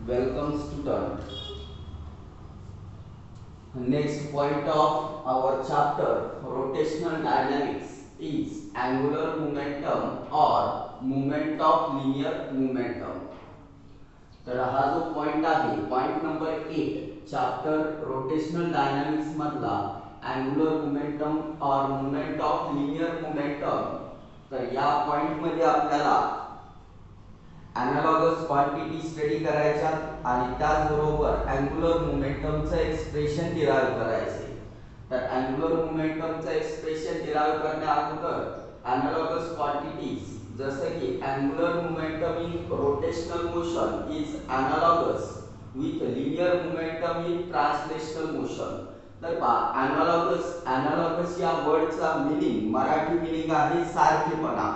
Welcome student. Next point of our chapter rotational dynamics is angular momentum or moment of linear momentum. तर हा जो point आहे point number 8 chapter rotational dynamics मधला angular momentum और moment of linear momentum. तर या point मध्ये आपल्याला एनालॉगस क्वांटिटी स्टडी करायच्या आणि त्याचबरोबर अँग्युलर मोमेंटमचं एक्सप्रेशन डिराइव करायचे. तर अँग्युलर मोमेंटमचं एक्सप्रेशन डिराइव करण्या अगोदर एनालॉगस क्वांटिटीज जसं की angular momentum in rotational motion is analogous with linear momentum in translational motion. तर पहा एनालॉगस या वर्डचा मीनिंग मराठी मीनिंग आहे सारखेपणा.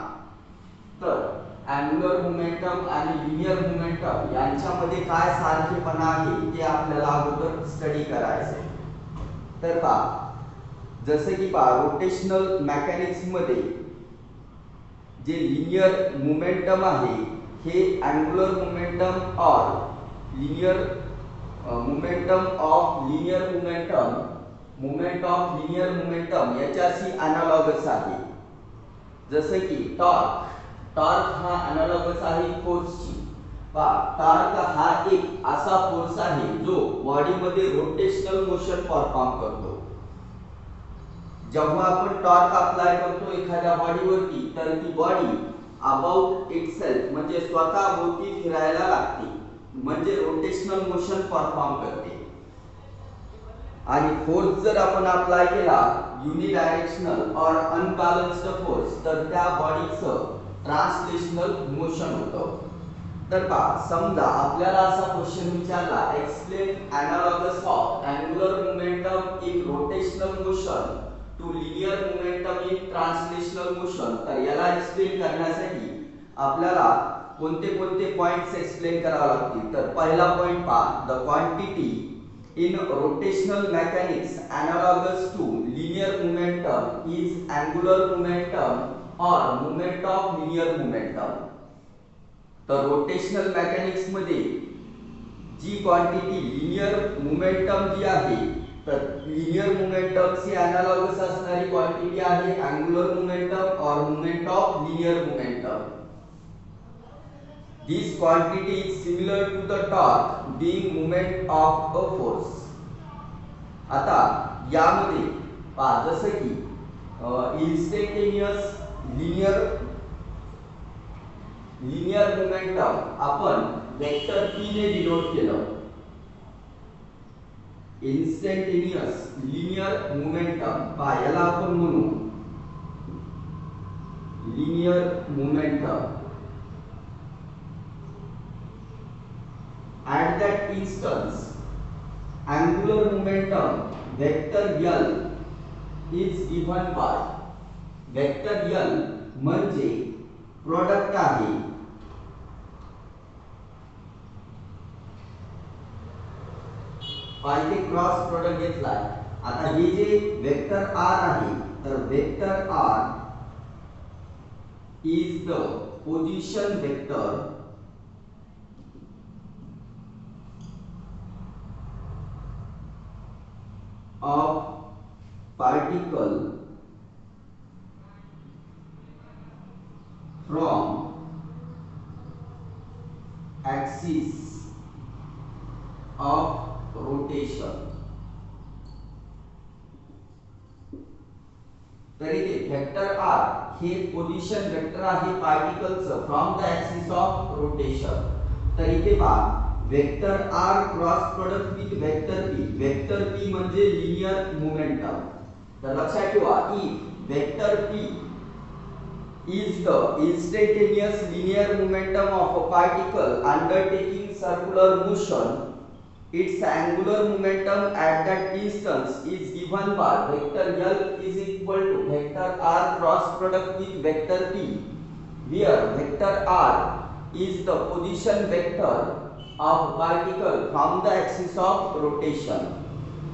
तर अँग्युलर मोमेंटम आणि लिनियर मोमेंटम यांच्यामध्ये काय सारखेपणा आहे ते आपल्याला अगोदर स्टडी करायचे. तर पहा जसे की पहा रोटेशनल मेकॅनिक्स मध्ये जे लिनियर मोमेंटम आहे हे अँग्युलर मोमेंटम और linear momentum of linear momentum moment of linear momentum याच्याशी एनालॉगस आहे. जसे की टॉर्क हा एनालॉगस आहे फोर्सची. टॉर्क हा एक असा फोर्स आहे जो बॉडीमध्ये रोटेशनल मोशन परफॉर्म करतो. जेव्हा आपण टॉर्क अप्लाय करतो एखाद्या बॉडीवरती तर ती बॉडी अबाउट इटसेल्फ म्हणजे स्वतःभोवती फिरायला लागते म्हणजे रोटेशनल मोशन परफॉर्म करते. आणि फोर्स जर आपण अप्लाय केला युनिडायरेक्शनल और अनबॅलन्स्ड फोर्स तर त्या बॉडीचं ट्रान्सलेशनल मोशन होतं. तर पहा समजा आपल्याला असा क्वेश्चन विचारला explain analogous of angular momentum in rotational motion to linear momentum in translational motion. तर याला एक्सप्लेन करण्यासाठी आपल्याला कोणते कोणते पॉइंट्स एक्सप्लेन करावे लागतील. तर पहिला पॉइंट पहा the quantity in rotational mechanics analogous to linear momentum is angular momentum और मोमेंट ऑफ लिनियर मोमेंटम. तर रोटेशनल मेकॅनिक्स मध्ये जी क्वांटिटी लिनियर मोमेंटम जी आहे तर लिनियर मोमेंटम ची एनालॉगस असणारी क्वांटिटी आहे अँग्युलर मोमेंटम और moment of linear momentum. This quantity is similar to the torque being moment of a force. आता यामध्ये पहा जसं की इन्स्टंटेनियस लिनियर मोमेंटम आपण वेक्टर p ने डिनोट केलं. इन्स्टंटेनियस लिनियर मोमेंटम पहा याला आपण म्हणू linear momentum. at that instance angular momentum vector L is given by vector L म्हणजे प्रोडक्ट आहे पाहिजे क्रॉस प्रोडक्ट घेतलाय. आता हे जे वेक्टर R आहे तर vector R is the position vector of particle from axis of rotation. तर इथे वेक्टर R हे पोझिशन वेक्टर आहे पार्टिकलचं from the axis of rotation. तर इथे पहा vector R cross product with vector P. Vector P म्हणजे लिनियर मोमेंटम. तर लक्षात ठेवा if vector P is the instantaneous linear momentum of a particle undertaking circular motion, its angular momentum at that instance is given by vector L is equal to vector R cross product with vector P, where vector R is the position vector of particle from the axis of rotation.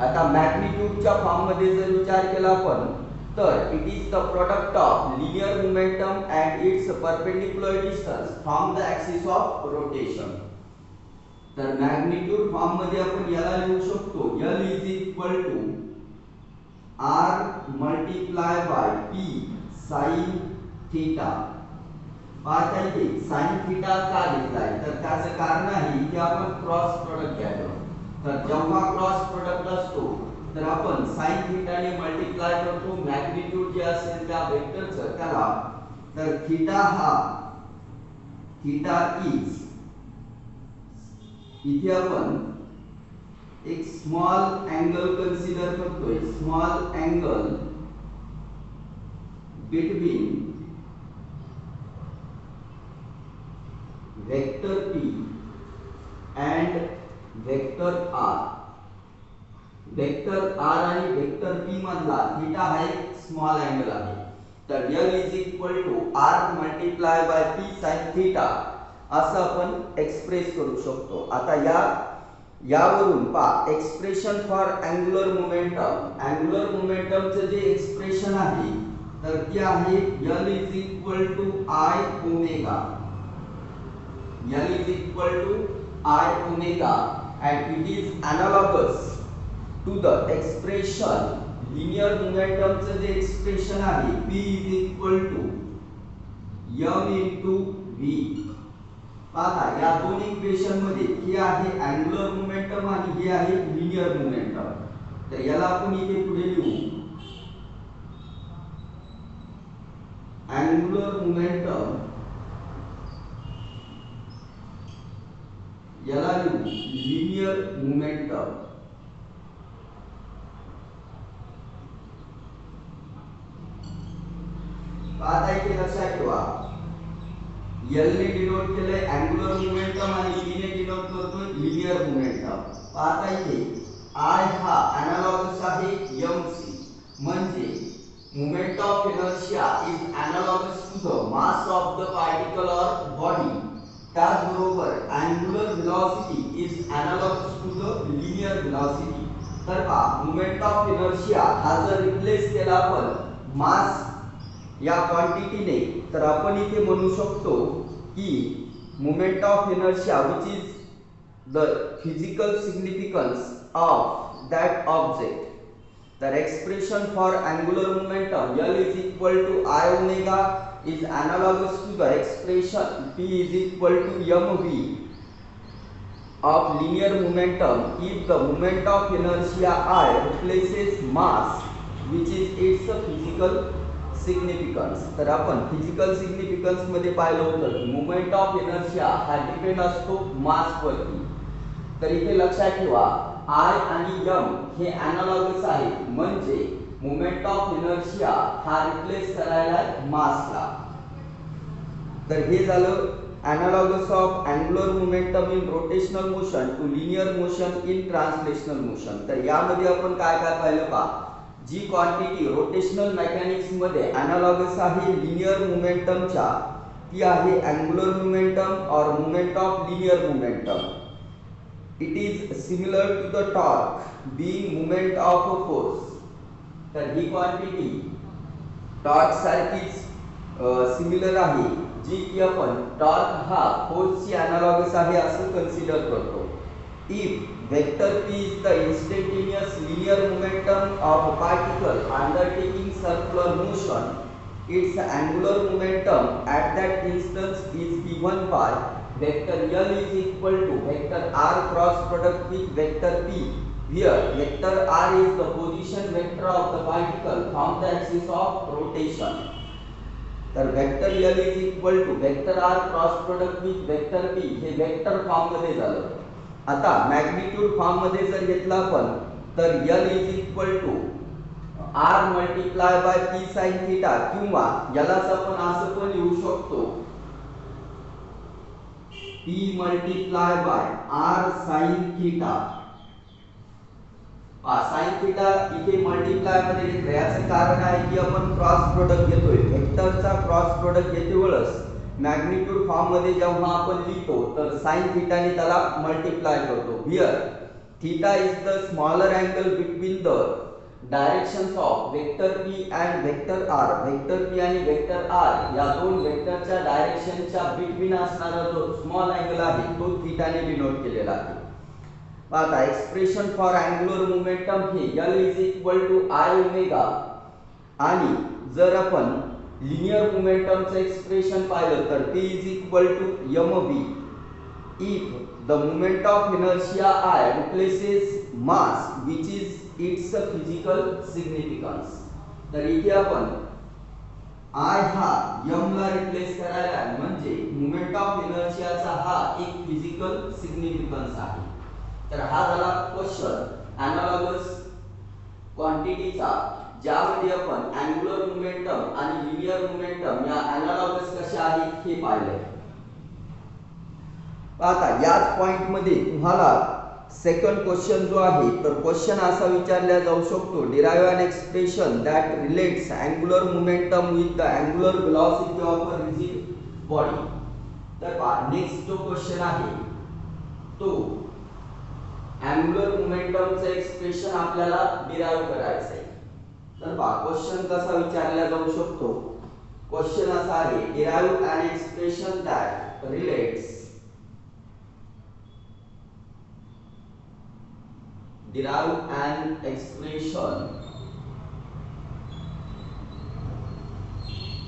आता मॅग्निट्यूडच्या form मध्ये जर विचार केला आपण तर it is the product of linear momentum and its perpendicular distance from the axis of rotation. तर magnitude form मध्ये आपण याला लिहू शकतो L is equal to R multiply by P sine theta. पाहता इथे साइन थीटा का घेतलाय तर त्याचं कारण आहे की आपण क्रॉस प्रोडक्ट घ्यायचो. तर जेव्हा क्रॉस प्रोडक्ट असतो तर आपण साइन थीटाने मल्टिप्लाय करतो मॅग्निट्यूड जे असेल त्या वेक्टरचं त्याला. तर थीटा इज इथे आपण एक स्मॉल अँगल कन्सिडर करतोय. Small angle between vector P and vector R. Vector R आणि वेक्टर P मधला थीटा हा एक स्मॉल अँगल आहे. तर L is equal to R multiply by P sin theta असं आपण एक्सप्रेस करू शकतो. आता यावरून पहा expression for angular momentum. Angular मोमेंटमचं जे एक्सप्रेशन आहे तर ते आहे L is equal to I omega. L is equal to I omega and it is analogous to the expression linear momentum चे जे एक्सप्रेशन आहे P is equal to m into v. पहा या दोन इक्वेशन मध्ये हे आहे अँगुलर मोमेंटम आणि हे आहे लिनियर मोमेंटम. तर याला आपण इथे पुढे लिहू अँगुलर मोमेंटम याला लिहू लिनियर मोमेंटम. आता इथे लक्षात ठेवा L ने डिनोट केलंय अँगुलर मोमेंटम आणि P ने डिनोट करतोय लिनियर मोमेंटम. आता इथे I हा एनालॉगस आहे mc म्हणजे moment of inertia is analogous to the mass of the particle और बॉडी. त्याचबरोबर angular velocity is analogous to the linear velocity. तर पहा मोमेंट ऑफ इनर्शिया हा जर रिप्लेस केला आपण मास या क्वांटिटीने तर आपण इथे म्हणू शकतो की moment of inertia which is the physical significance of that object. तर expression for angular momentum L is equal to I omega is analogous to the expression P is equal to mv of linear momentum if the moment of inertia I replaces mass which is its physical significance. तर आपण physical significance मध्ये पाहिलं होतं की moment of inertia हा depend असतो मास वरती. तर इथे लक्षात ठेवा I आणि m हे एनालॉगस आहेत म्हणजे मोमेंट ऑफ इनर्शिया हा रिप्लेस करायला मासला. तर हे झालं analogous of angular momentum in rotational motion to linear motion in translational motion. तर यामध्ये आपण काय काय पाहिलं पहा जी क्वांटिटी रोटेशनल मेकॅनिक्स मध्ये एनालॉगस आहे लिनियर मोमेंटमच्या ती आहे अँगुलर मोमेंटम और moment of linear momentum. It is similar to the torque being moment of a force. तर ही क्वांटिटी टॉर्क सारखीच सिमिलर आहे जी की आपण टॉर्क हा फोर्सची एनालॉगस आहे असं कन्सिडर करतो. If vector p is the instantaneous linear momentum of a particle undertaking circular motion, its angular momentum at that instance is given by vector L is equal to vector R cross product with vector P, where vector R is the position vector of the particle from the axis of rotation. तर vector L is equal to vector R cross product with vector P हे vector form मध्ये झालं. आता magnitude form मध्ये जर घेतला आपण तर L is equal to R multiply by P sin theta किंवा यालाच आपण असं पण लिहू शकतो P multiply by R sin theta. sin theta इथे मल्टिप्लाय मध्ये घेतलं याचं कारण आहे की आपण क्रॉस प्रोडक्ट घेतोय. वेक्टरचा क्रॉस प्रोडक्ट घेते वेळेस मॅग्निट्यूड फॉर्म मध्ये जेव्हा आपण लिहितो तर sin थीटाने त्याला मल्टिप्लाय करतो. Here theta is the smaller angle between the directions of vector p and vector r, vector p आणि वेक्टर r या दोन वेक्टरच्या डायरेक्शनच्या बिटवीन असणारा जो स्मॉल अँगल आहे तो थीटाने डिनोट केलेला आहे. आता एक्सप्रेशन फॉर अँग्युलर मोमेंटम हे L is equal to I omega, आणि जर आपण लिनियर मोमेंटमचं एक्सप्रेशन पाहिलं तर P is equal to mv if the moment of inertia I replaces mass which is its physical significance. तर इथे आपण I हा m ला रिप्लेस करायला आहे, म्हणजे मोमेंट ऑफ इनर्शियाचा हा एक फिजिकल सिग्निफिकन्स आहे. तर हा झाला क्वेश्चन एनालॉगस क्वांटिटीचा, ज्यामध्ये आपण अँग्युलर मोमेंटम आणि लिनियर मोमेंटम या एनालॉगस कशा आहेत हे पाहिले. आता याच पॉइंट मध्ये तुम्हाला सेकंड क्वेश्चन जो आहे, तर क्वेश्चन असा विचारला जाऊ शकतो, derive an expression that relates angular momentum with the angular velocity of a rigid body. तर नेक्स्ट जो क्वेश्चन आहे तो अँग्युलर मोमेंटमचं एक्सप्रेशन आपल्याला डिराइव करायचं आहे. तर क्वेश्चन कसा विचारला जाऊ शकतो, क्वेश्चन असा आहे, derive an expression that relates derive an expression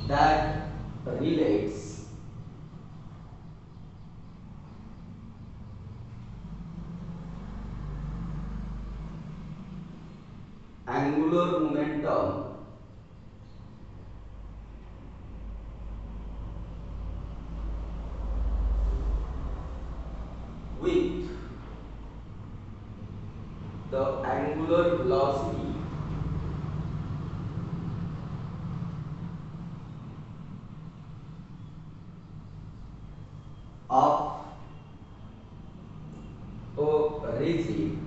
that relates angular momentum with the angular velocity of a rigid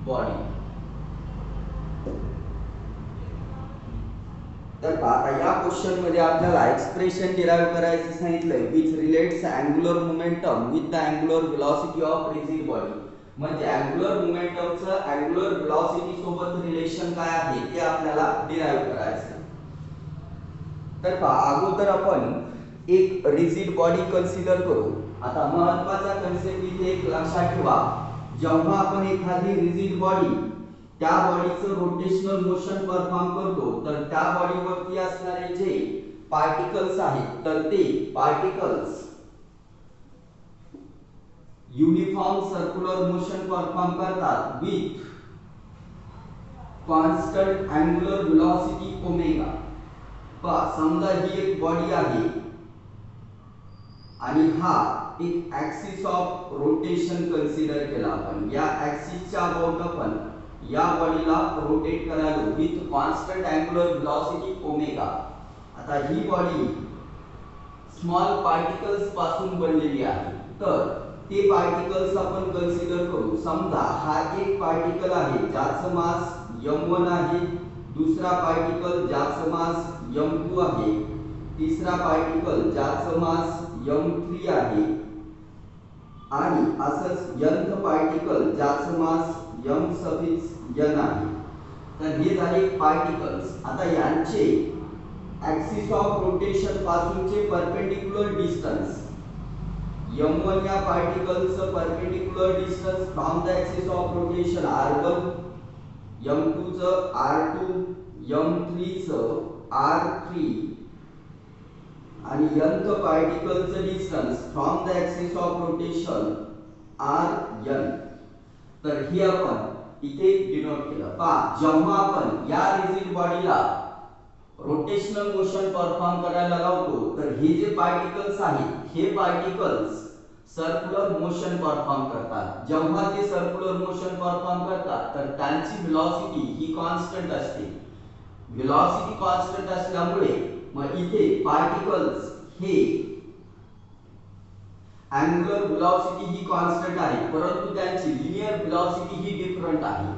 body. तर आता या क्वेश्चन मध्ये आपल्याला एक्सप्रेशन डिराइव करायचं सांगितलंय which relates angular momentum with the angular velocity of rigid body. म्हणजे angular मोमेंटमचं angular velocity सोबत relation काय आहे ते आपल्याला डिराइव करायचं. तर अगोदर आपण एक रिजिड बॉडी कन्सिडर करू. आता महत्त्वाचा कन्सेप्ट इथे एक लक्षात ठेवा, जेव्हा आपण एखादी रिजिड बॉडी त्या बॉडीचं रोटेशनल मोशन परफॉर्म करतो, तर त्या बॉडीवरती असणारे जे पार्टिकल्स आहेत तर ते particles uniform circular motion perform करतात with constant angular velocity omega. समजा ही एक बॉडी आहे आणि हा एक ऍक्सिस ऑफ रोटेशन कन्सिडर केला आपण. या ऍक्सिसच्या अबाउट आपण या बॉडीला रोटेट करायला with constant angular velocity omega. आता ही बॉडी स्मॉल पार्टिकल्स पासून बनलेली आहे, तर ते पार्टिकल्स आपण कन्सिडर करू. समजा हा एक पार्टिकल आहे ज्याचं मास m1 आहे, दुसरा पार्टिकल ज्याचं मास m2 आहे, तिसरा पार्टिकल ज्याचं मास m3 आहे, आणि असंच nth पार्टिकल ज्याचं मास m आहे. तर हे झाले पार्टिकल्स. आता यांचे ऍक्सिस ऑफ रोटेशन पासूनचे परपेंडिक्युलर डिस्टन्स m1 या पार्टिकलचं perpendicular distance from the axis of rotation r1, m2 चं r2, m3 चं r3 आणि nth पार्टिकलचं distance from the axis of rotation rn. तर हे आपण इथे डिनोट केलं. जेव्हा आपण या रिजिड बॉडीला रोटेशनल मोशन परफॉर्म करायला लावतो, तर हे जे पार्टिकल्स आहेत हे पार्टिकल्स सर्क्युलर मोशन परफॉर्म करतात. जेव्हा ते सर्क्युलर मोशन परफॉर्म करतात तर त्यांची वेलोसिटी ही कॉन्स्टंट असते. वेलोसिटी कॉन्स्टंट असल्यामुळे मग इथे पार्टिकल्स हे अँग्युलर वेलोसिटी ही कॉन्स्टंट आहे, परंतु त्यांची लिनियर वेलोसिटी ही डिफरंट आहे.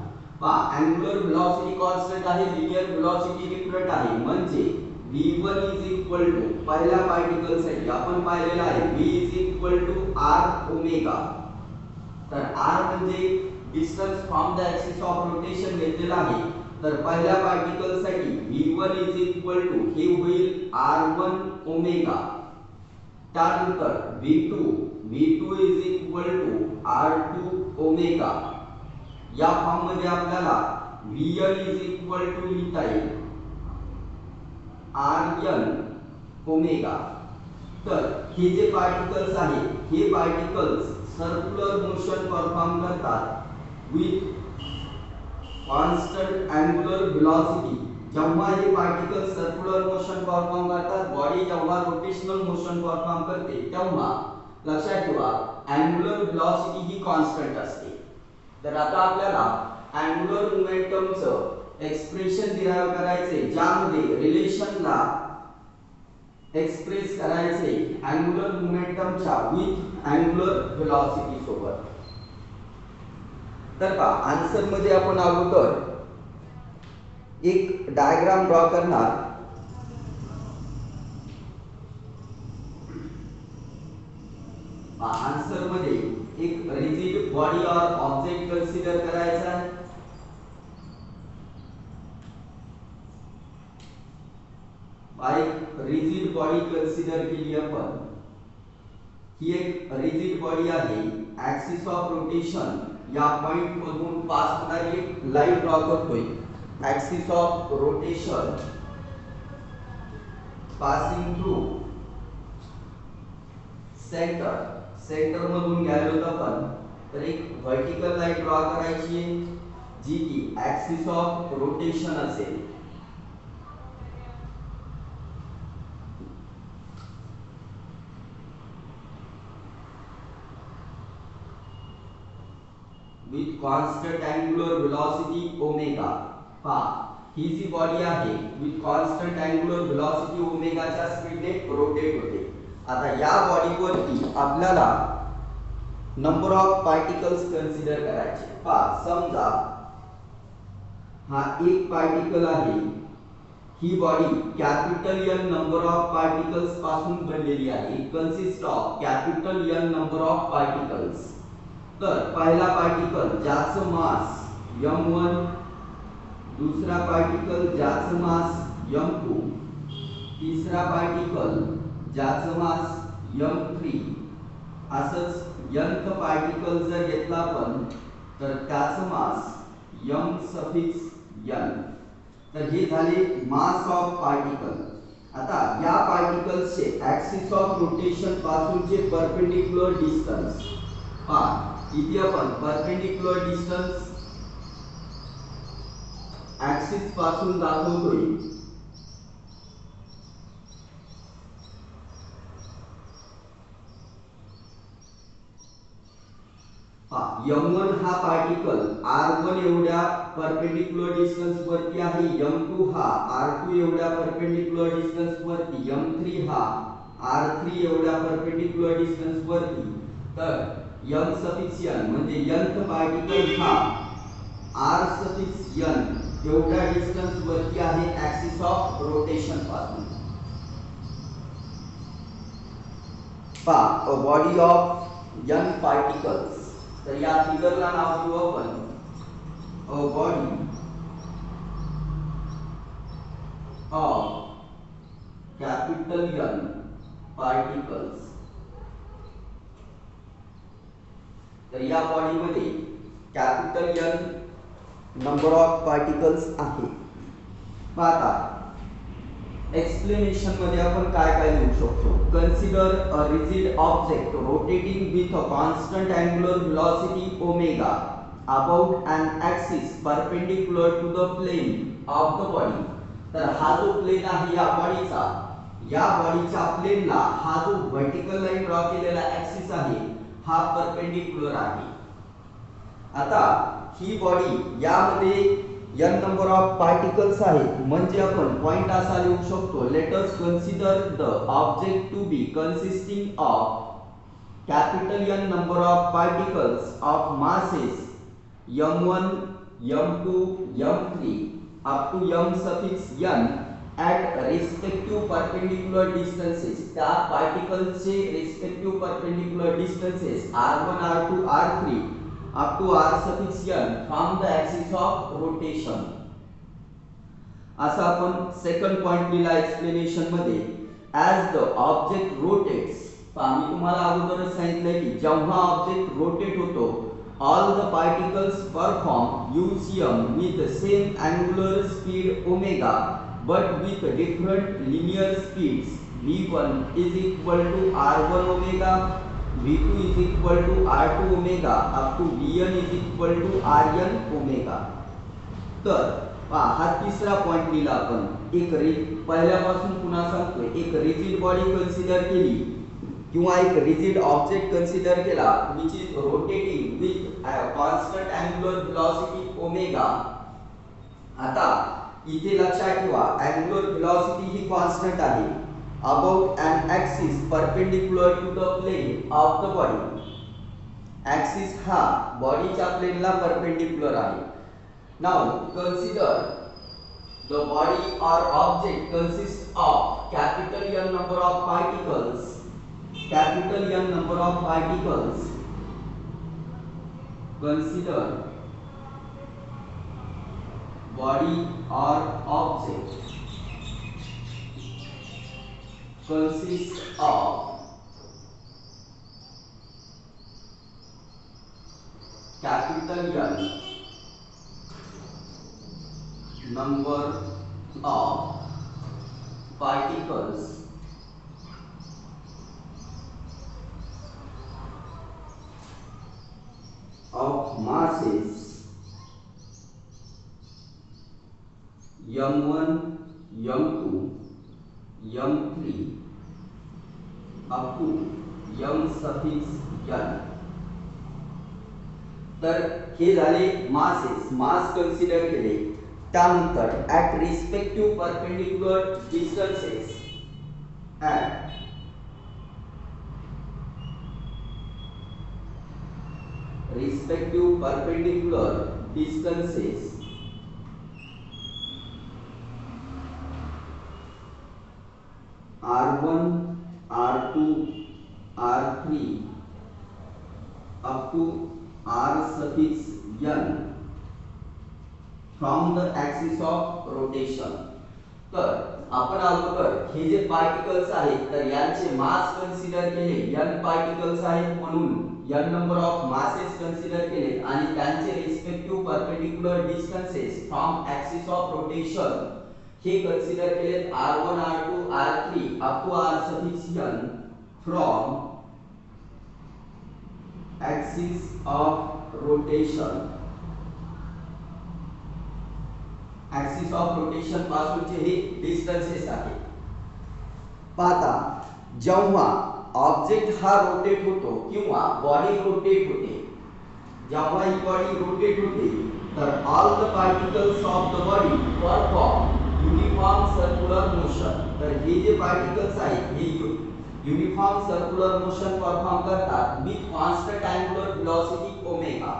अँग्युलर वेलोसिटी कॉन्स्टंट आहे, लिनियर वेलोसिटी डिफरंट आहे. म्हणजे v1 इज इक्वल टू पहिल्या पार्टिकल साठी आपण पाहिलेला आहे v is equal to r omega. तर r म्हणजे distance from the axis of rotation घेतलेला आहे, तर पहिल्या पार्टिकल साठी v1 इज इक्वल टू हे होईल r1 ओमेगा, त्यानंतर v2 is equal to r2 omega. या फॉर्म मध्ये आपल्याला vn इज इक्वल टू लिहिता येईल rn ओमेगा. तर हे जे पार्टिकल्स आहे हे पार्टिकल्स सर्क्युलर मोशन परफॉर्म करतात विथ कॉन्स्टंट अँगुलर वेलोसिटी. जेव्हा हे पार्टिकल्स सर्क्युलर मोशन परफॉर्म करतात, बॉडी जेव्हा रोटेशनल मोशन परफॉर्म करते, तेव्हा लक्षात ठेवा अँगुलर वेलोसिटी ही कॉन्स्टंट असते. तर आता आपल्याला अँगुलर मोमेंटमचं एक्सप्रेशन डिराइव करायचे, ज्यामध्ये रिलेशनला एक्सप्रेस करायचे अँगुलर मोमेंटमच्या विथ अँगुलर वेलोसिटी सोबत. तर का आन्सर मध्ये आपण अगोदर एक डायग्राम ड्रॉ करणार. आन्सर मध्ये एक रिजिड बॉडी और ऑब्जेक्ट कन्सिडर करायचा आहे. एक रिजिड बॉडी कन्सिडर केली आपण. ही एक रिजिड बॉडी आहे. ऍक्सिस ऑफ रोटेशन या पॉइंट मधून पास होणारी एक लाईन ड्रॉ करतोय. Axis of rotation passing through centre मधून गेलो आपण, तर एक व्हर्टिकल लाईन ड्रॉ करायची आहे जी की ऍक्सिस ऑफ रोटेशन असेल. With constant angular velocity omega. पहा ही जी बॉडी आहे विथ कॉन्स्टंट अँगुलर वेलोसिटी ओमेगाच्या स्पीडने रोटेट होते. आता या बॉडीवरती आपल्याला नंबर ऑफ पार्टिकल्स कन्सिडर करायचे. पहा समजा हा एक पार्टिकल आहे. ही body capital N number of particles पासून बनलेली आहे. Consist of capital N number of particles. तर पहिला पार्टिकल ज्याचं मास m1, दुसरा पार्टिकल ज्याचं मास m2, तिसरा पार्टिकल ज्याचं मास m3, असंच nth पार्टिकल जर घेतला आपण तर त्याचं मास m सफिक्स n. तर हे झाले मास ऑफ पार्टिकल. आता या पार्टिकल्सचे ऍक्सिस ऑफ रोटेशन पासूनचे परपेंडिक्युलर डिस्टन्स पहा. इथे आपण परपेंडिक्युलर डिस्टन्स ऍक्सिस पासून दाखवतोय. m1 हा पार्टिकल r1 एवढ्या परपेंडिक्युलर डिस्टन्स वरती आहे. m2 हा r2 एवढ्या परपेंडिक्युलर डिस्टन्स वरती. m3 हा r3 एवढ्या परपेंडिक्युलर डिस्टन्स वरती. तर m सफिक्स n म्हणजे nth पार्टिकल हा r सफिक्स n एवढ्या डिस्टन्स वरती आहे ऍक्सिस ऑफ रोटेशन पासून. पहा a body of n particles. तर या फिगरला नाव देऊ आपण a body of capital N particles. तर या बॉडी मध्ये capital N number of particles आहे. आता एक्सप्लेनेशन मध्ये आपण काय काय लिहू शकतो. Consider a rigid object rotating with a constant angular velocity omega about an axis perpendicular to the plane of the body. तर हा जो प्लेन आहे या बॉडीचा, या बॉडीच्या प्लेनला हा जो व्हर्टिकल लाईन ड्रॉ केलेला ऍक्सिस आहे हा परपेंडिक्युलर आहे. आता ही बॉडी यामध्ये n नंबर ऑफ पार्टिकल्स आहेत, म्हणजे आपण पॉइंट असा लिहू शकतो. Let us consider the object to be consisting of capital N number of particles of masses m1, m2, m3 up to m suffix n at respective perpendicular distances. त्या पार्टिकल्सचे respective perpendicular distances r1, r2, r3 up to r suffix n from the axis of rotation. असा आपण second point लिहिला explanation मध्ये. As the object rotates, मी तुम्हाला अगोदरच सांगितलंय की जेव्हा ऑब्जेक्ट रोटेट होतो, all the particles perform UCM with the same angular speed omega but with different linear speeds. V1 is equal to R1 omega, V2 is equal to R2 omega up to Vn is equal to Rn omega. तर हा तिसरा point लिहिला आपण. पहिल्यापासून पुन्हा सांगतोय, एक rigid body consider केली किंवा एक रिजिड ऑब्जेक्ट कन्सिडर केला which is rotating with a constant angular velocity omega. आता इथे लक्षात ठेवा angular velocity ही कॉन्स्टंट आहे about an axis perpendicular to the plane of the body. axis हा बॉडीच्या प्लेनला परपेंडिक्युलर आहे. Now consider the body or object consists of capital N number of particles. Capital N number of particles. Consider body or object consists of capital N number of particles of masses m1, m2, m3 up to m suffix n. तर हे झाले masses, मास consider केले. त्यानंतर at respective perpendicular distances, at respective perpendicular distances r1, r2, r3 up to r suffix n from the axis of rotation. तर आपण अगोदर हे जे पार्टिकल्स आहेत तर यांचे मास कन्सिडर केले, n पार्टिकल्स आहेत म्हणून n number of masses consider केले आणि त्यांचे respective perpendicular distances from axis of rotation हे कन्सिडर केले r1, r2, r3 up to r suffix n from axis of rotation. Axis of rotation पासूनचे हे डिस्टन्सेस आहेत. पाहता जेव्हा ऑब्जेक्ट हा रोटेट होतो किंवा बॉडी रोटेट होते, जेव्हा ही बॉडी रोटेट होते तर all the particles of the body perform uniform circular motion. तर हे जे पार्टिकल्स आहेत हे युनिफॉर्म सर्क्युलर मोशन परफॉर्म करतात with constant angular velocity omega.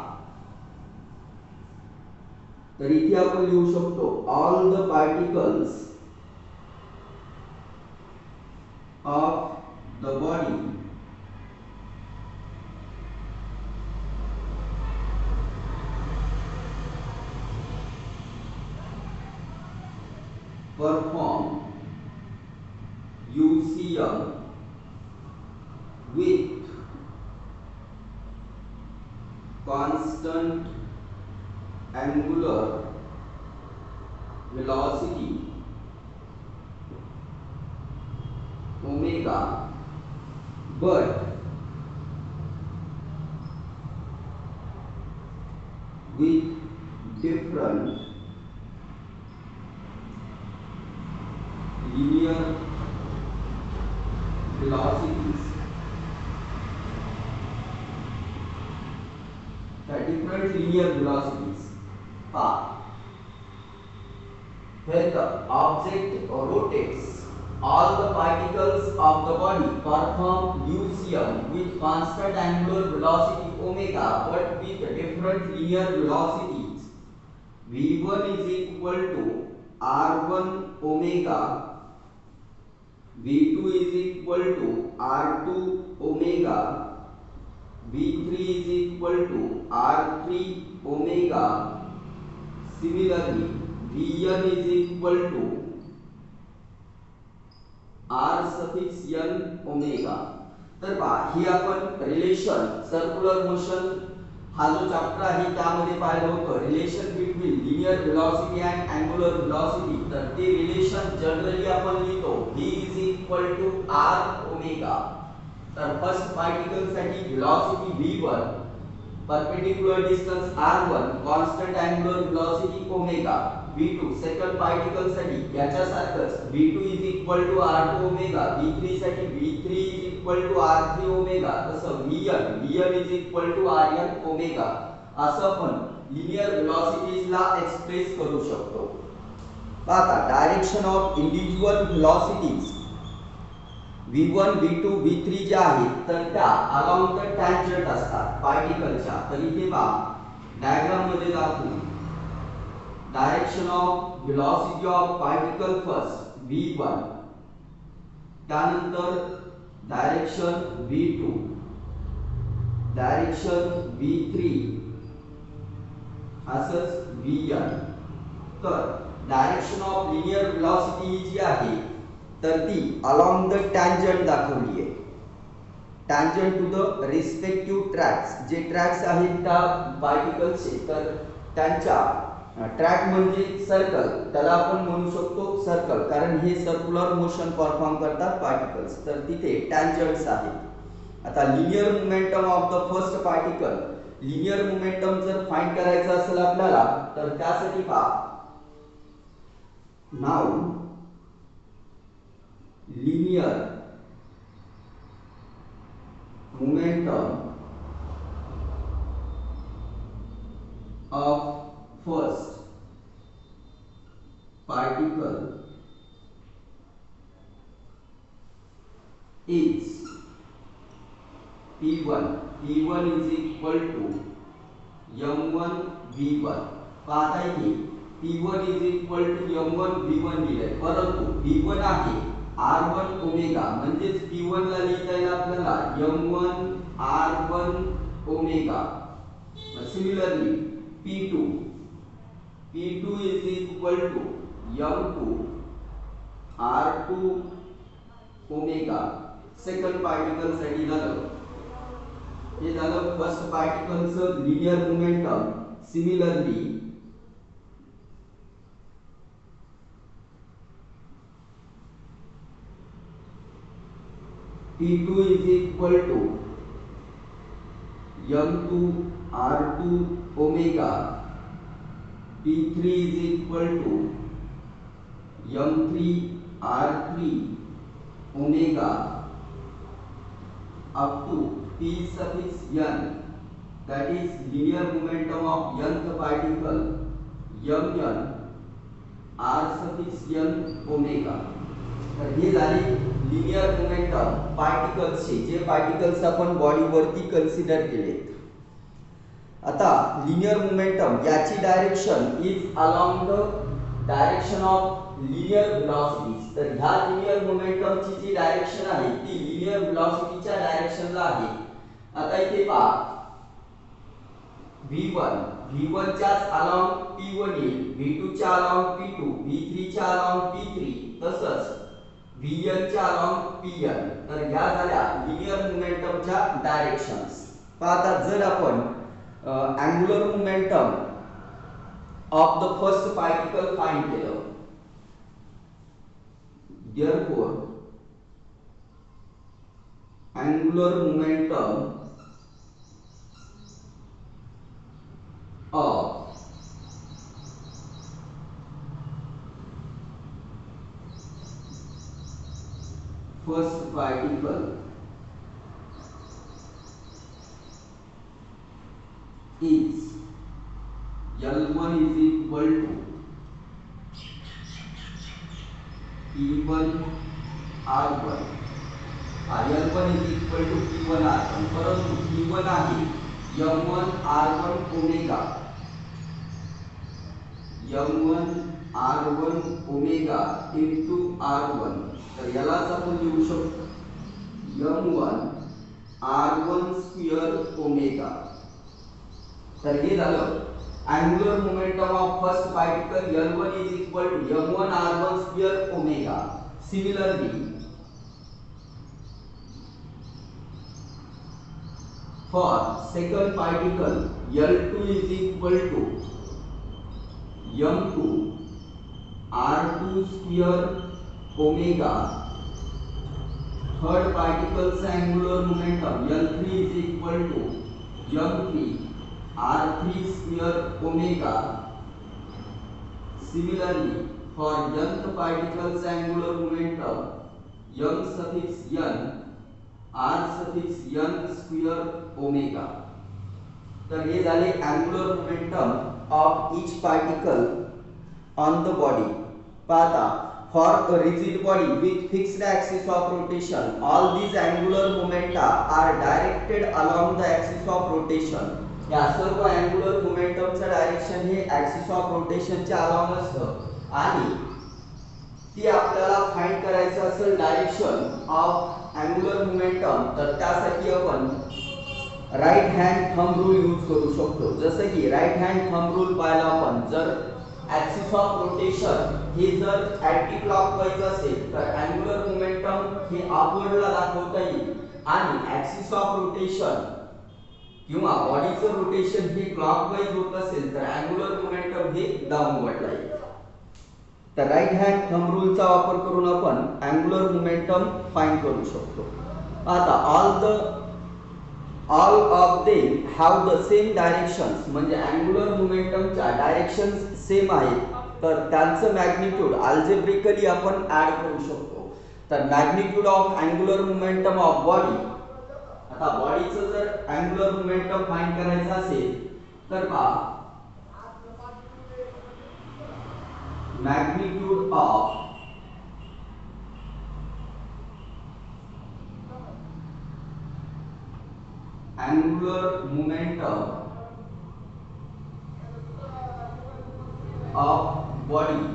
तर इथे आपण लिहू शकतो all the particles of the body perform UCM with constant angular velocity omega but with different linear velocities. The different linear velocities are when the object rotates, all the particles of the body perform UCM with constant angular velocity omega but with different linear velocities. V1 is equal to R1 omega, V2 is equal to R2 omega, V3 is equal to R3 omega. Similarly, Vn is equal to R suffix n omega. तर पहा ही आपण relation circular motion हा जो chapter आहे त्यामध्ये पाहिलं होतं relation between linear velocity and angular velocity. तर ते रिलेशन जनरली आपण लिहितो v is equal to r omega. तर फर्स्ट पार्टिकल साठी velocity v1, perpendicular distance r1, constant angular velocity omega. v2 second particle साठी याच्यासारखंच v2 is equal to r2 omega. v3 साठी v3 is equal to r3 omega. तसं vn is equal to rn omega. असं आपण linear velocities ला express करू शकतो. आता direction of individual velocities v1 v2 v3 ज्या आहेत तर त्या अलोंग द टँजंट असतात पार्टिकलच्या. तर इथे पहा डायग्राम मध्ये दाखवू direction of velocity of particle first v1, त्यानंतर डायरेक्शन v2, डायरेक्शन v3 असंच vn. तर डायरेक्शन ऑफ लिनियर व्हेलॉसिटी जी आहे तर ती अलोंग द टँजंट दाखवली आहे. Tangent to the respective tracks. जे ट्रॅक्स आहेत त्या पार्टिकलचे तर त्यांच्या ट्रॅक म्हणजे सर्कल, त्याला आपण म्हणू शकतो सर्कल कारण हे सर्क्युलर मोशन परफॉर्म करतात पार्टिकल्स. तर तिथे टँजंट्स आहेत. आता linear momentum of the first particle, linear momentum जर फाइंड करायचं असेल आपल्याला तर त्यासाठी पहा now linear momentum of first particle is P1 is equal to m1 v1. पाहता इथे P1 is equal to m1 v1 दिले, परंतु P1 आहे r1 ओमेगा म्हणजेच P1 ला लिहिता येईल आपल्याला m1 r1 omega. Similarly P2 is equal to m2 r2 omega. Second particle साठी झालं. हे झालं फर्स्ट पार्टिकलचं linear momentum. Similarly P2 is equal to m2 r2 omega. P3 is equal to m3 r3 omega up to P suffix n, that is linear momentum of nth particle mn r suffix n omega. तर हे झाले linear momentum पार्टिकल्सचे, जे particles आपण बॉडीवरती consider केले. आता linear momentum याची direction is along the direction of linear velocities. तर ह्या लिनियर मोमेंटमची जी डायरेक्शन आहे ती लिनियर व्हेलॉसिटीच्या डायरेक्शनला आहे. आता इथे पहा v1 च्याच अलोंग p1 येईल, v2 च्या अलोंग p2, v3 च्या अलोंग p3, तसंच vn च्या अलोंग pn. तर ह्या झाल्या लिनियर मोमेंटमच्या डायरेक्शन्स. पाहता जर आपण angular momentum of the first particle find केलं, therefore angular momentum of first particle is L1 is equal to P1 R1. L1 is equal to P1 R1, परंतु P1 आहे m1 R1 omega. m1 R1 omega into R1. तर यालाच आपण लिहू शकतो m1 r1 square omega. तर हे झालं angular momentum of first particle L1 is equal to m1 r1 square omega. Similarly, for second particle L2 is equal to m2 r2 square omega. Third particle's angular momentum L3 is equal to m3 r3 square omega. Similarly, for nth particle's angular momentum m suffix n r suffix n square omega. तर हे झाले angular momentum of each particle on the body. पाहता, for a rigid body with fixed axis of rotation, all these angular momenta are directed along the axis of rotation. या सर्व angular momentumचं direction हे axis of rotationच्या along असतं आणि ती आपल्याला find करायचं असेल डायरेक्शन ऑफ angular momentum तर त्यासाठी आपण right hand thumb rule use करू शकतो. जसं की राइट हँड थंब रूल पाहिला आपण, जर ऍक्सिस ऑफ रोटेशन हे जर अँटी क्लॉकवाईज असेल तर अँगुलर मोमेंटम हे अपवर्डला दाखवता येईल आणि ऍक्सिस ऑफ रोटेशन किंवा बॉडीचं रोटेशन हे क्लॉकवाईज होत असेल तर अँगुलर मोमेंटम हे डाऊनवर्डला येईल. तर राइट हँड थंब रूलचा वापर करून आपण अँगुलर मोमेंटम फाइंड करू शकतो. आता all of them have the same directions, म्हणजे अँगुलर मोमेंटमच्या डायरेक्शन्स सेम आहेत तर त्यांचं मॅग्निट्यूड अल्जेब्रिकली आपण ऍड करू शकतो. तर magnitude of angular momentum of body, आता बॉडीचं जर अँगुलर मोमेंटम फाइंड करायचं असेल तर पहा magnitude of angular momentum of body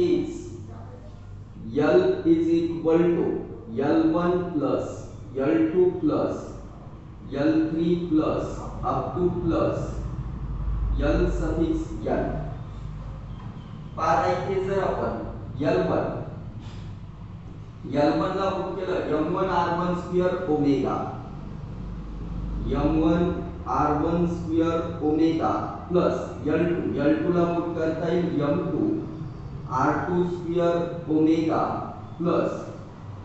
is L is equal to L1 plus L2 plus L3 plus up to plus L suffix n. पाहता इथे जर आपण L1 ला पुट केलं m1 r1 square omega, m1 r1 square omega plus L2 ला put करता येईल m2 r2 square omega plus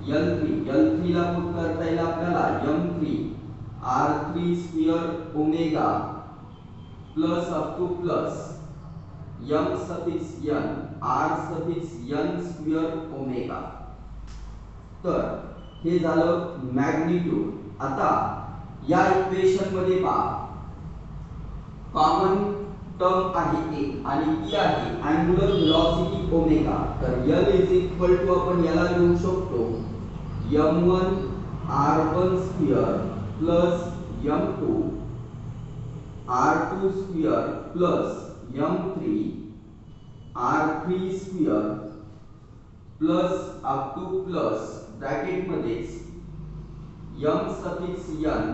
L3 ला पुट करता येईल आपल्याला m3 r3 square omega plus up to plus m suffix n r suffix n square omega. तर हे झालं मॅग्निट्यूड. आता या इक्वेशन मध्ये पहा कॉमन टर्म आहे एक आणि ती आहे अँगुलर व्हेलॉसिटी ओमेगा. तर L इज इक्वल टू आपण याला लिहू शकतो m1 r1 square plus m2 r2 square plus m3 r3 square plus up to plus bracket मध्ये m suffix n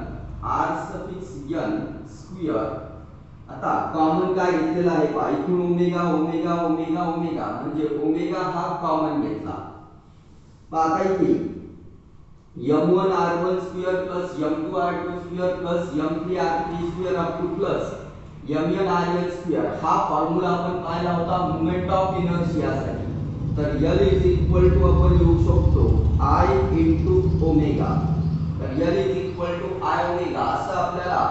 r suffix n square. आता कॉमन काय घेतलेला आहे पहा, इथून ओमेगा ओमेगा ओमेगा ओमेगा म्हणजे ओमेगा हा कॉमन घेतला. पहा इथे m1 r1 square plus m2 r2 square plus m3 r3 square up to plus mn rn square हा फॉर्म्युला आपण पाहिला होता मोमेंट ऑफ इनर्शिया साठी. तर L इज इक्वल टू आपण लिहू शकतो I इंटू ओमेगा. तर L is equal to I omega असं आपल्याला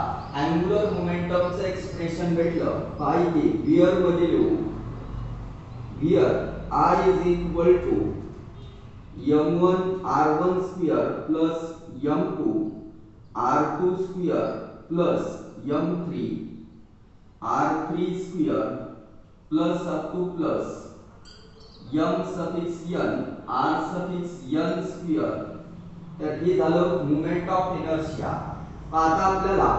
अँगुलर मोमेंटमचं एक्सप्रेशन भेटलं. पाहिजे वियर मध्ये लिहू where I is equal to m1 r1 square plus m2 r2 square plus m3 r3 square plus up to plus m suffix n r suffix n square. तर हे झालं मोमेंट ऑफ इनर्शिया. आता आपल्याला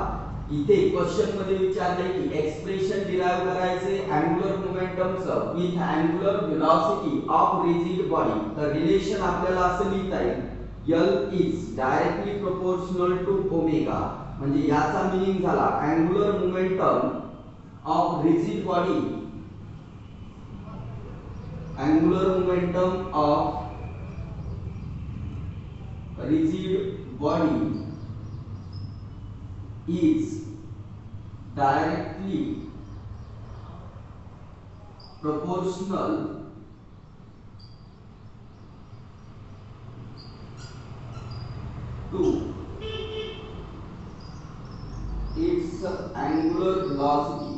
इथे question मध्ये विचारले की expression derive करायचे अँगुलर मोमेंटमचं with angular velocity of rigid body. तर रिलेशन आपल्याला असं लिहिता येईल L is directly proportional to omega. म्हणजे याचा मीनिंग झाला angular momentum of rigid body, angular momentum of rigid body is directly proportional to its angular velocity.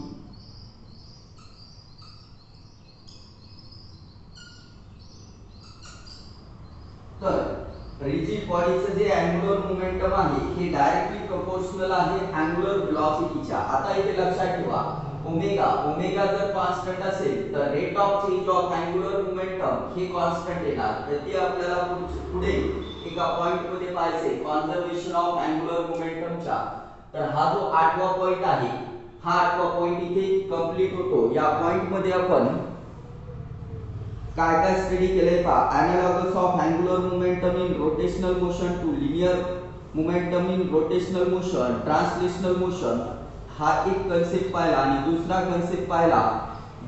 तर rigid बॉडीचं जे अँगुलर मोमेंटम आहे हे डायरेक्टली प्रोपोर्शनल आहे अँगुलर वेलोसिटीच्या. आता इथे लक्षात ठेवा ओमेगा जर कॉन्स्टंट असेल तर rate of change of angular momentum हे कॉन्स्टंट येणार. तर ते आपल्याला पुढे एका पॉइंट मध्ये पाहिजे कॉन्झर्वेशन ऑफ अँगुलर मोमेंटमच्या. तर हा जो 8वा पॉइंट आहे हा 8वा पॉइंट इथे कंप्लीट होतो. या पॉइंट मध्ये आपण काय काय स्टडी केलंय पहा. Analogous of angular momentum in rotational motion to linear momentum in rotational motion, translational motion हा एक कन्सेप्ट पाहिला. आणि दुसरा कन्सेप्ट पाहिला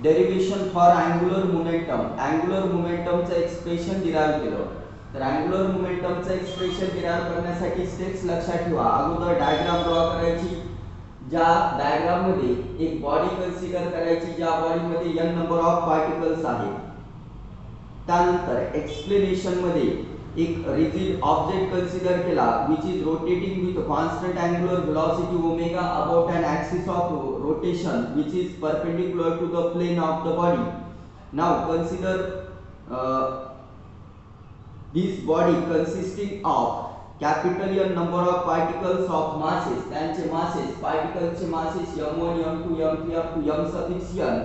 derivation for angular momentum. Angular मोमेंटमचं एक्सप्रेशन डिराइव्ह केलं. तर अँगुलर मोमेंटमचं एक्सप्रेशन डिराइव्ह करण्यासाठी स्टेप्स लक्षात ठेवा. अगोदर डायग्राम ड्रॉ करायची. ज्या डायग्राम मध्ये एक बॉडी कन्सिडर करायची ज्या बॉडीमध्ये n नंबर ऑफ पार्टिकल्स आहेत. त्यानंतर एक्सप्लेनेशन मध्ये एक रिजिड ऑब्जेक्ट कन्सिडर केला which is rotating with constant angular velocity omega about an axis of rotation which is perpendicular to the plane of the body. Now consider this body consisting of capital N number of particles of masses. त्यांचे masses particles masses m1 m2 m3 up to m suffix n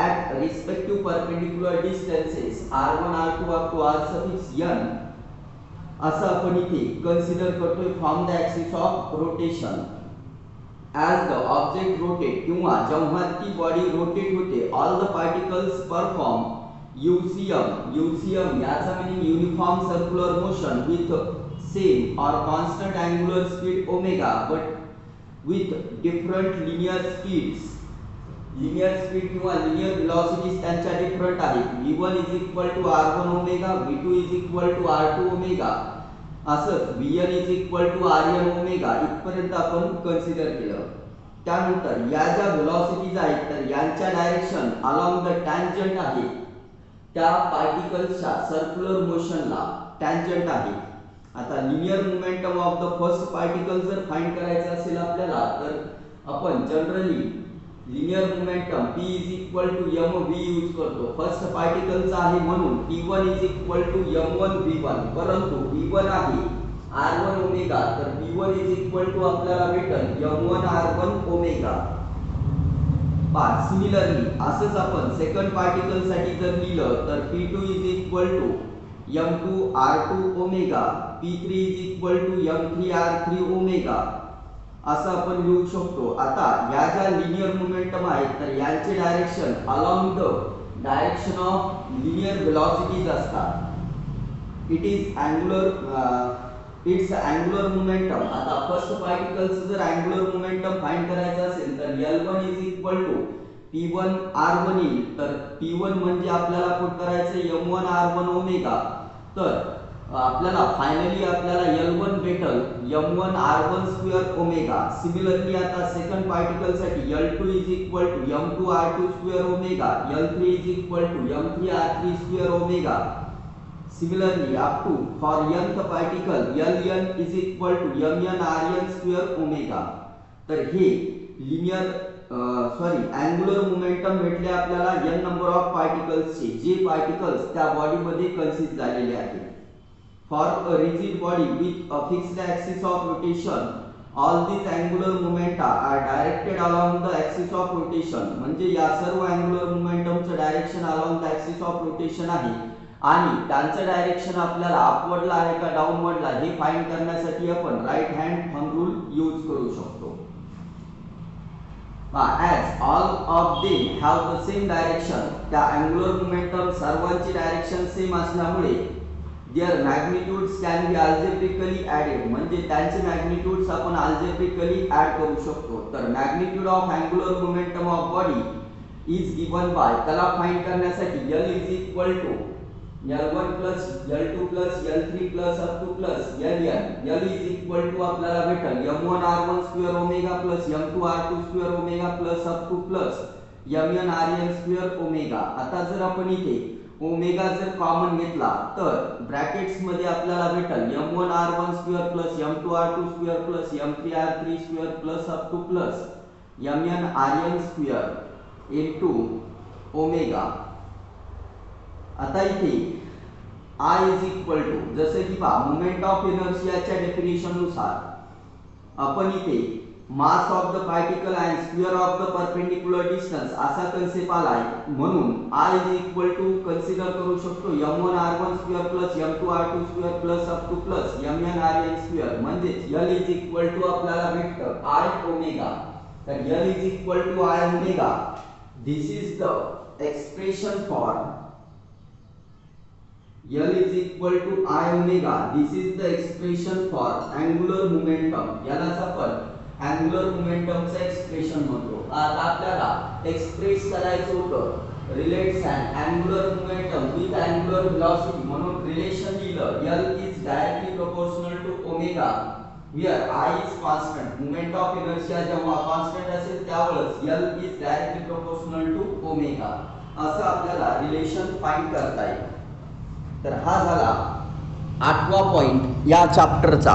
at respective perpendicular distances r1 r2 up to r suffix n असं आपण इथे consider करतोय from the axis of rotation. As the object rotate किंवा जेव्हा ती body rotate होते all the particles perform UCM याचा meaning uniform circular motion with same और constant angular speed omega but with different linear speeds. Linear speed किंवा linear velocities त्यांच्या different आहेत. v1 r1 omega, v2 r2 omega, असंच vn rn omega इथपर्यंत आपण consider केलं. त्यानंतर या ज्या वेलोसिटीज आहेत तर यांच्या डायरेक्शन अलोंग द टँजंट आहे त्या पार्टिकल्सच्या सर्क्युलर मोशनला टँजंट आहे. आता linear momentum of the first particle जर फाइंड करायचं असेल आपल्याला तर आपण generally linear momentum p mv use करतो. फर्स्ट पार्टिकलचा आहे म्हणून p1 m1 v1. परंतु v1 आहे r1 ओमेगा तर v1 आपल्याला भेटेल m1 r1 ओमेगा. सिमिलरली असंच आपण सेकंड पार्टिकल साठी जर लिहिलं तर p2 m2 r2 omega, p3 m3 r3 omega असं आपण लिहू शकतो. आता या ज्या लिनियर मोमेंटम आहेत तर यांचे direction along the direction of linear velocities असतात. It's angular momentum. आता फर्स्ट पार्टिकलचं जर अँगुलर मोमेंटम फाइंड करायचं असेल तर L1 P1 R1 येईल. तर P1 म्हणजे आपल्याला पुट करायचं m1 r1 ओमेगा. तर आपल्याला फायनली आपल्याला L1 भेटल m1 r1 square omega. Similarly आता सेकंड पार्टिकल साठी L2 m2 r2 square omega, L3 m3 r3 square omega. Similarly up to for nth particle Ln mn rn square omega. तर हे linear angular momentum भेटले आपल्याला n number of पार्टिकल्सचे जे particles त्या body मध्ये consist झालेले आहेत. For a rigid body with a fixed axis of rotation, all these angular momenta are directed along the axis of rotation. म्हणजे या सर्व angular momentumचं direction along the axis of rotation आहे आणि त्यांचं डायरेक्शन आपल्याला अपवर्डला आहे का डाऊनवर्डला हे फाइंड करण्यासाठी आपण right hand thumb rule use करू शकतो. As all of them have the same direction, त्या angular momentum सर्वांची डायरेक्शन सेम असल्यामुळे there magnitudes can be algebraically added, म्हणजे त्यांचे मॅग्निट्यूड्स आपण अल्जेब्रिकली ॲड करू शकतो. तर magnitude of angular momentum of body is given by, त्याला फाइंड करण्यासाठी L is equal to L1 plus L2 plus L3 plus up to plus Ln. L is equal to आपल्याला भेटेल M1R1 square omega plus M2R2 square omega plus up to plus Mn square omega. आता जर आपण इथे omega जर common घेतला तर brackets मध्ये आपल्याला भेटेल M1R1 square plus M2R2 square plus M3R3 square plus up to plus Mn square into omega. आता इथे I इज इक्वल टू, जसे की पहा मोमेंट ऑफ इनर्शियाच्या डेफिनेशन नुसार आपण इथे mass of the particle and square of the perpendicular distance असा concept आलाय, म्हणून I is equal to consider करू शकतो M1R1 square plus M2R2 square plus up to plus Mn square. म्हणजे L इज इक्वल टू आपल्याला भेटतं I omega. तर L is equal to I omega. This is the expression for L is equal to I omega. This is the expression for angular momentum. यालाच आपण angular momentum चा expression म्हणतो. आता आपल्याला express करायचं होतं relates angular momentum with angular velocity, म्हणून relation लिहिलं L is directly proportional to omega where I is constant. Moment of inertia जेव्हा कॉन्स्टंट असेल त्यावेळेस L is directly proportional to omega. असं आपल्याला रिलेशन फाइंड करता येईल. तर हा झाला 8वा पॉइंट या चॅप्टरचा.